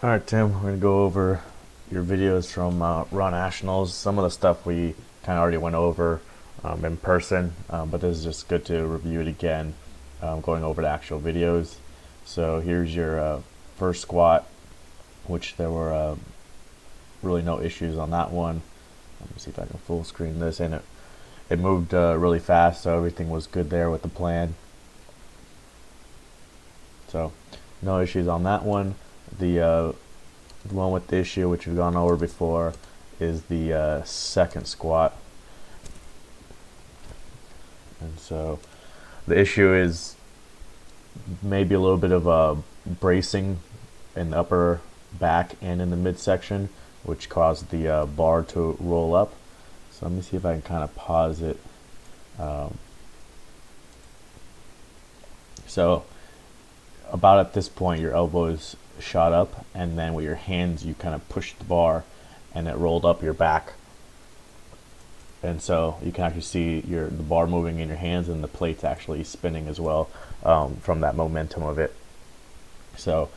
Alright, Tim, we're going to go over your videos from Raw Nationals. Some of the stuff we kind of already went over in person, but this is just good to review it again, going over the actual videos. So here's your first squat, which there were really no issues on that one. Let me see if I can full screen this, and it moved really fast, so everything was good there with the plan. So no issues on that one. The one with the issue, which we've gone over before, is the second squat. And so the issue is maybe a little bit of bracing in the upper back and in the midsection, which caused the bar to roll up. So let me see if I can kind of pause it. So about at this point, your elbows shot up, and then with your hands you kind of pushed the bar and it rolled up your back, and so you can actually see the bar moving in your hands and the plates actually spinning as well, from that momentum of it. So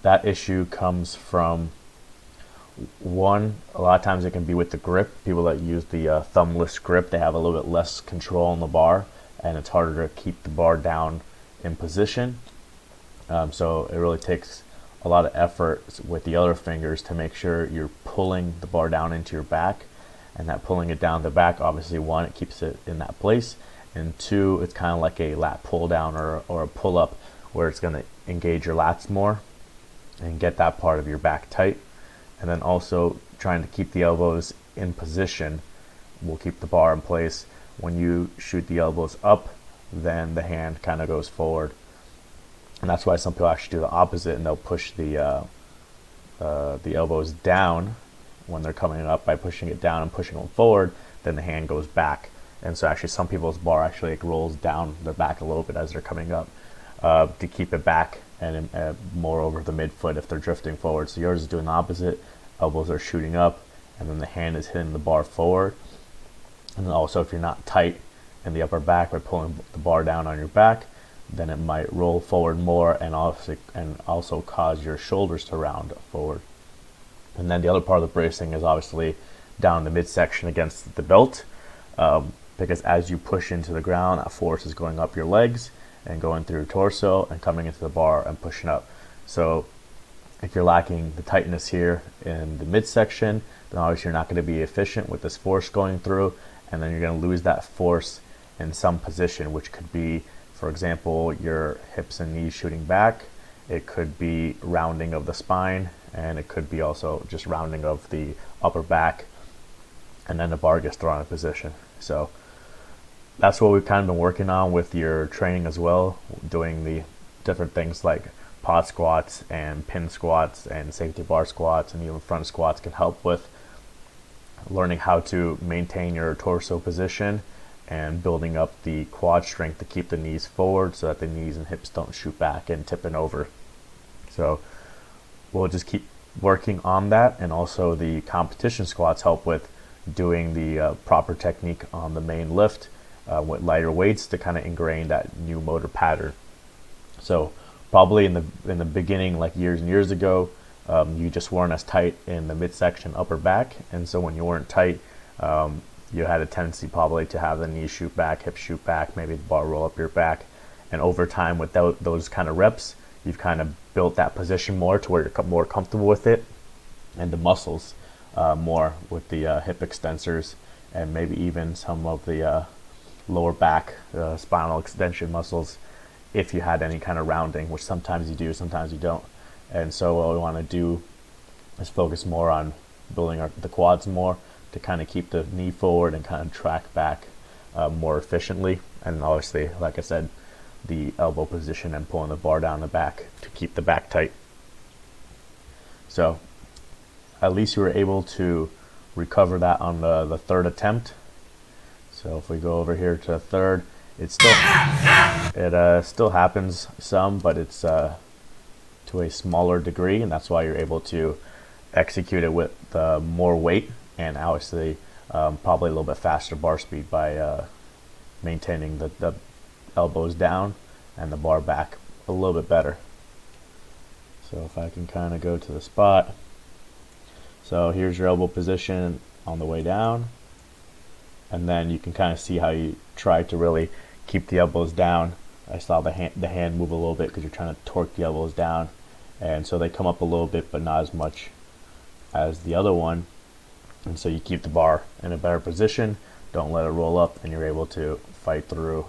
that issue comes from, one, a lot of times it can be with the grip. People that use the thumbless grip, they have a little bit less control on the bar, and it's harder to keep the bar down in position. So it really takes a lot of effort with the other fingers to make sure you're pulling the bar down into your back, and that pulling it down the back, obviously, one, it keeps it in that place, and two, it's kind of like a lat pull down or a pull up, where it's going to engage your lats more and get that part of your back tight. And then also trying to keep the elbows in position will keep the bar in place. When you shoot the elbows up, then the hand kind of goes forward. And that's why some people actually do the opposite, and they'll push the elbows down when they're coming up by pushing it down and pushing them forward. Then the hand goes back, and so actually some people's bar actually rolls down their back a little bit as they're coming up, to keep it back and more over the midfoot if they're drifting forward. So yours is doing the opposite. Elbows are shooting up, and then the hand is hitting the bar forward. And then also, if you're not tight in the upper back by pulling the bar down on your back, then it might roll forward more and also cause your shoulders to round forward. And then the other part of the bracing is obviously down the midsection against the belt, because as you push into the ground, that force is going up your legs and going through your torso and coming into the bar and pushing up. So if you're lacking the tightness here in the midsection, then obviously you're not going to be efficient with this force going through, and then you're going to lose that force in some position, which could be, for example, your hips and knees shooting back. It could be rounding of the spine, and it could be also just rounding of the upper back, and then the bar gets thrown out of position. So that's what we've kind of been working on with your training as well, doing the different things like pod squats and pin squats and safety bar squats, and even front squats can help with learning how to maintain your torso position and building up the quad strength to keep the knees forward so that the knees and hips don't shoot back and tipping over. So we'll just keep working on that, and also the competition squats help with doing the proper technique on the main lift with lighter weights to kind of ingrain that new motor pattern. So probably in the beginning, like years and years ago, you just weren't as tight in the midsection upper back, and so when you weren't tight, you had a tendency probably to have the knees shoot back, hips shoot back, maybe the bar roll up your back. And over time, without those kind of reps, you've kind of built that position more to where you're more comfortable with it, and the muscles more with the hip extensors, and maybe even some of the lower back spinal extension muscles, if you had any kind of rounding, which sometimes you do, sometimes you don't. And so what we want to do is focus more on building the quads more, to kind of keep the knee forward and kind of track back more efficiently. And obviously, like I said, the elbow position and pulling the bar down the back to keep the back tight. So at least you were able to recover that on the third attempt. So if we go over here to the third, it still happens some, but it's to a smaller degree, and that's why you're able to execute it with more weight, and obviously probably a little bit faster bar speed by maintaining the elbows down and the bar back a little bit better. So if I can kind of go to the spot. So here's your elbow position on the way down. And then you can kind of see how you try to really keep the elbows down. I saw the hand move a little bit because you're trying to torque the elbows down. And so they come up a little bit, but not as much as the other one. And so you keep the bar in a better position. Don't let it roll up, and you're able to fight through.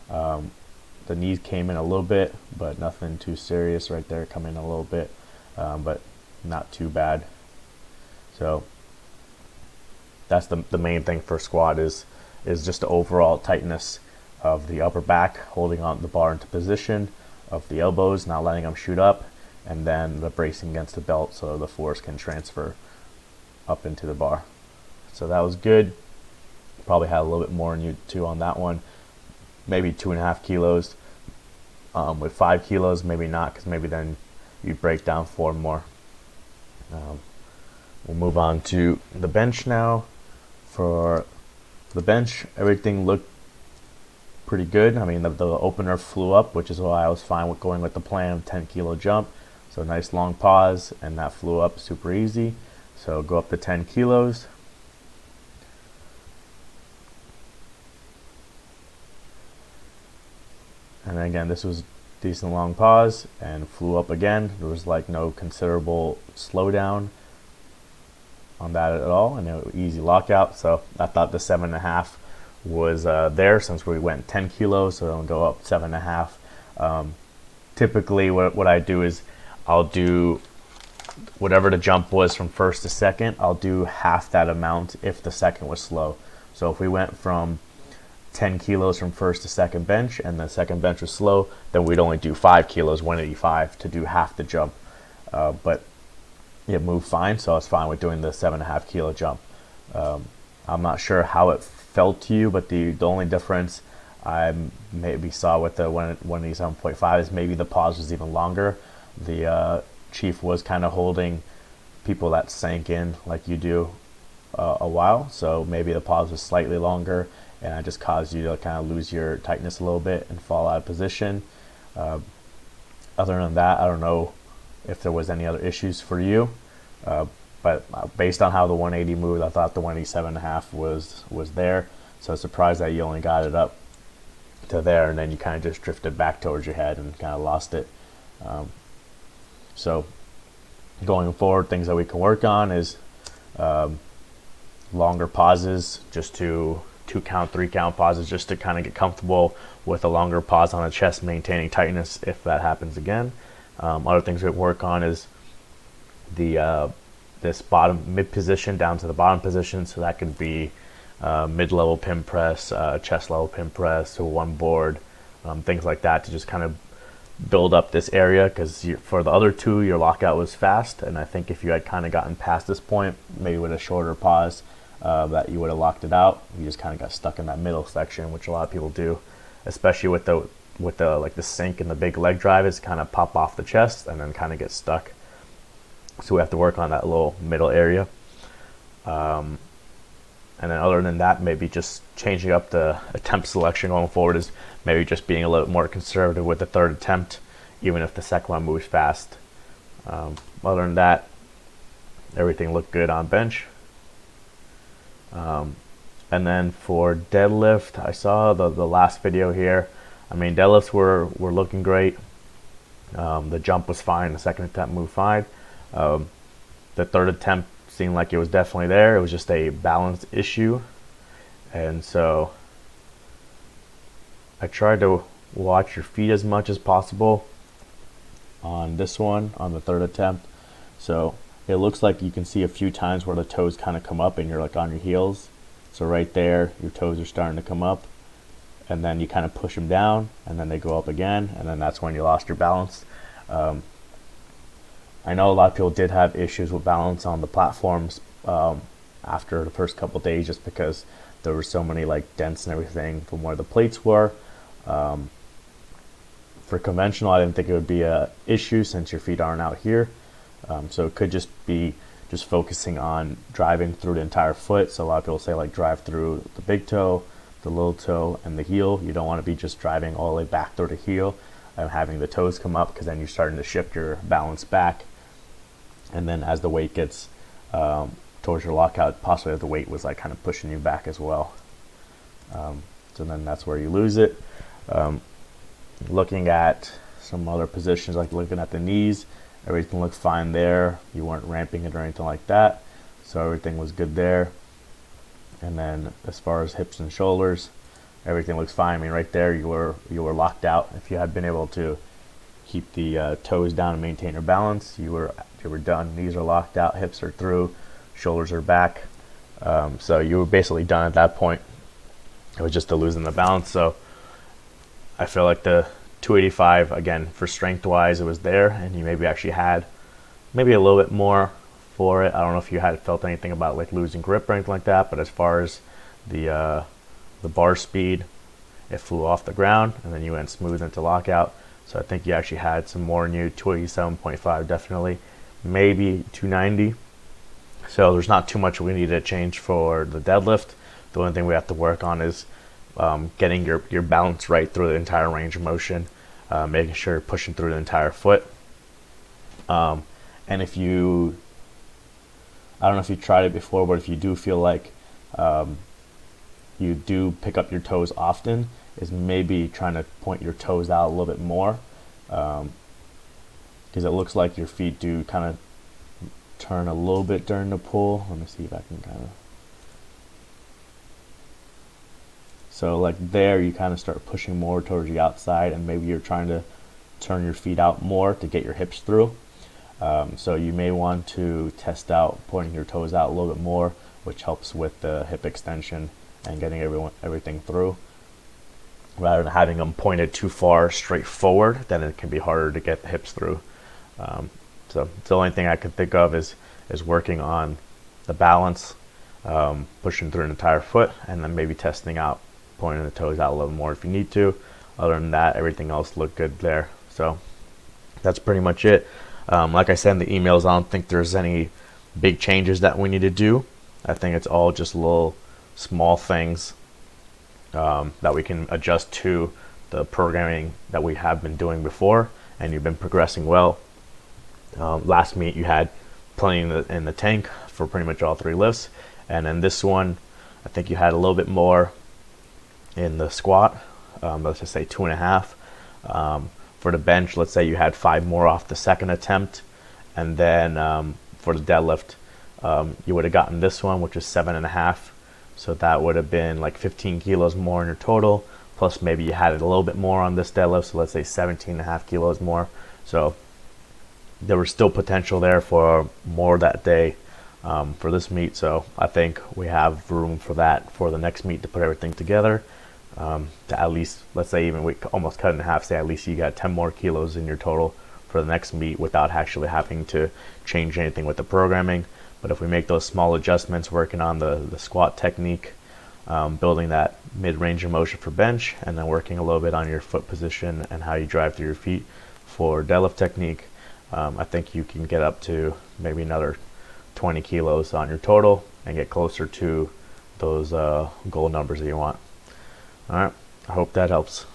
The knees came in a little bit, but nothing too serious right there. Come in a little bit, but not too bad. So that's the main thing for squat is just the overall tightness of the upper back, holding on the bar into position, of the elbows, not letting them shoot up, and then the bracing against the belt so the force can transfer up into the bar. So that was good. Probably had a little bit more in you too on that one. Maybe 2.5 kilos. With 5 kilos, maybe not, because maybe then you break down 4 more. We'll move on to the bench now. For the bench, everything looked pretty good. I mean, the opener flew up, which is why I was fine with going with the plan of 10 kilo jump. So nice long pause, and that flew up super easy. So go up to 10 kilos. And again, this was decent long pause and flew up again. There was like no considerable slowdown on that at all, and it was easy lockout. So I thought the 7.5 was there since we went 10 kilos, so it'll go up 7.5. Typically what I do is I'll do whatever the jump was from first to second, I'll do half that amount if the second was slow. So if we went from 10 kilos from first to second bench and the second bench was slow, then we'd only do 5 kilos, 185 to do half the jump. But it moved fine, so I was fine with doing the 7.5 kilo jump. I'm not sure how it felt to you, but the only difference I maybe saw with the 187.5 is maybe the pause was even longer. The chief was kind of holding people that sank in like you do a while, so maybe the pause was slightly longer, and it just caused you to kind of lose your tightness a little bit and fall out of position. Other than that, I don't know if there was any other issues for you, but based on how the 180 moved, I thought the 187.5 was there. So I was surprised that you only got it up to there, and then you kind of just drifted back towards your head and kind of lost it. So going forward, things that we can work on is longer pauses, just to 2 count, 3 count pauses, just to kind of get comfortable with a longer pause on the chest, maintaining tightness if that happens again. Other things we work on is this bottom mid position down to the bottom position. So that could be mid-level pin press, chest level pin press, to one board, things like that, to just kind of build up this area, because for the other two your lockout was fast, and I think if you had kind of gotten past this point, maybe with a shorter pause, that you would have locked it out. You just kind of got stuck in that middle section, which a lot of people do, especially with the like the sink and the big leg drive, is kind of pop off the chest and then kind of get stuck. So we have to work on that little middle area. And then other than that, maybe just changing up the attempt selection going forward, is maybe just being a little more conservative with the third attempt, even if the second one moves fast. Other than that, everything looked good on bench. And then for deadlift, I saw the last video here. I mean, deadlifts were looking great. The jump was fine. The second attempt moved fine. The third attempt seemed like it was definitely there. It was just a balance issue. And so I tried to watch your feet as much as possible on this one, on the third attempt. So it looks like you can see a few times where the toes kind of come up and you're like on your heels. So right there, your toes are starting to come up, and then you kind of push them down, and then they go up again, and then that's when you lost your balance. I know a lot of people did have issues with balance on the platforms after the first couple of days, just because there were so many like dents and everything from where the plates were. For conventional, I didn't think it would be a issue since your feet aren't out here. So it could just be just focusing on driving through the entire foot. So a lot of people say like drive through the big toe, the little toe, and the heel. You don't want to be just driving all the way back through the heel. having the toes come up, because then you're starting to shift your balance back. And then as the weight gets towards your lockout, possibly the weight was like kind of pushing you back as well. So then that's where you lose it. Looking at some other positions, like looking at the knees, everything looked fine there. You weren't ramping it or anything like that, so everything was good there. And then as far as hips and shoulders, everything looks fine. I mean, right there you were locked out. If you had been able to keep the toes down and maintain your balance, you were done. Knees are locked out, hips are through, shoulders are back. So you were basically done at that point. It was just the losing the balance. So I feel like the 285, again, for strength wise, it was there, and you maybe actually had maybe a little bit more for it. I don't know if you had felt anything about like losing grip or anything like that, but as far as the bar speed, it flew off the ground, and then you went smooth into lockout. So I think you actually had some more in you. 287.5 definitely, maybe 290. So there's not too much we need to change for the deadlift. The only thing we have to work on is getting your balance right through the entire range of motion, making sure you're pushing through the entire foot. And if you, I don't know if you tried it before, but if you do feel like you do pick up your toes often, is maybe trying to point your toes out a little bit more, because it looks like your feet do kind of turn a little bit during the pull. Let me see if I can kind of. So like there, you kind of start pushing more towards the outside, and maybe you're trying to turn your feet out more to get your hips through. So you may want to test out pointing your toes out a little bit more, which helps with the hip extension and getting everything through. Rather than having them pointed too far straight forward, then it can be harder to get the hips through. So it's the only thing I can think of is working on the balance, pushing through an entire foot, and then maybe testing out pointing the toes out a little more if you need to. Other than that, everything else looked good there. So that's pretty much it. Like I said in the emails, I don't think there's any big changes that we need to do. I think it's all just little small things that we can adjust to the programming that we have been doing before, and you've been progressing well. Last meet you had plenty in the tank for pretty much all three lifts, and then this one I think you had a little bit more in the squat. Let's just say 2.5. For the bench, let's say you had 5 more off the second attempt, and then for the deadlift you would have gotten this one, which is 7.5. So that would have been like 15 kilos more in your total, plus maybe you had it a little bit more on this deadlift, so let's say 17.5 kilos more. So there was still potential there for more that day for this meet. So I think we have room for that for the next meet to put everything together, to at least, let's say even we almost cut it in half, say at least you got 10 more kilos in your total for the next meet without actually having to change anything with the programming. But if we make those small adjustments, working on the squat technique, building that mid-range of motion for bench, and then working a little bit on your foot position and how you drive through your feet for deadlift technique, I think you can get up to maybe another 20 kilos on your total and get closer to those goal numbers that you want. All right, I hope that helps.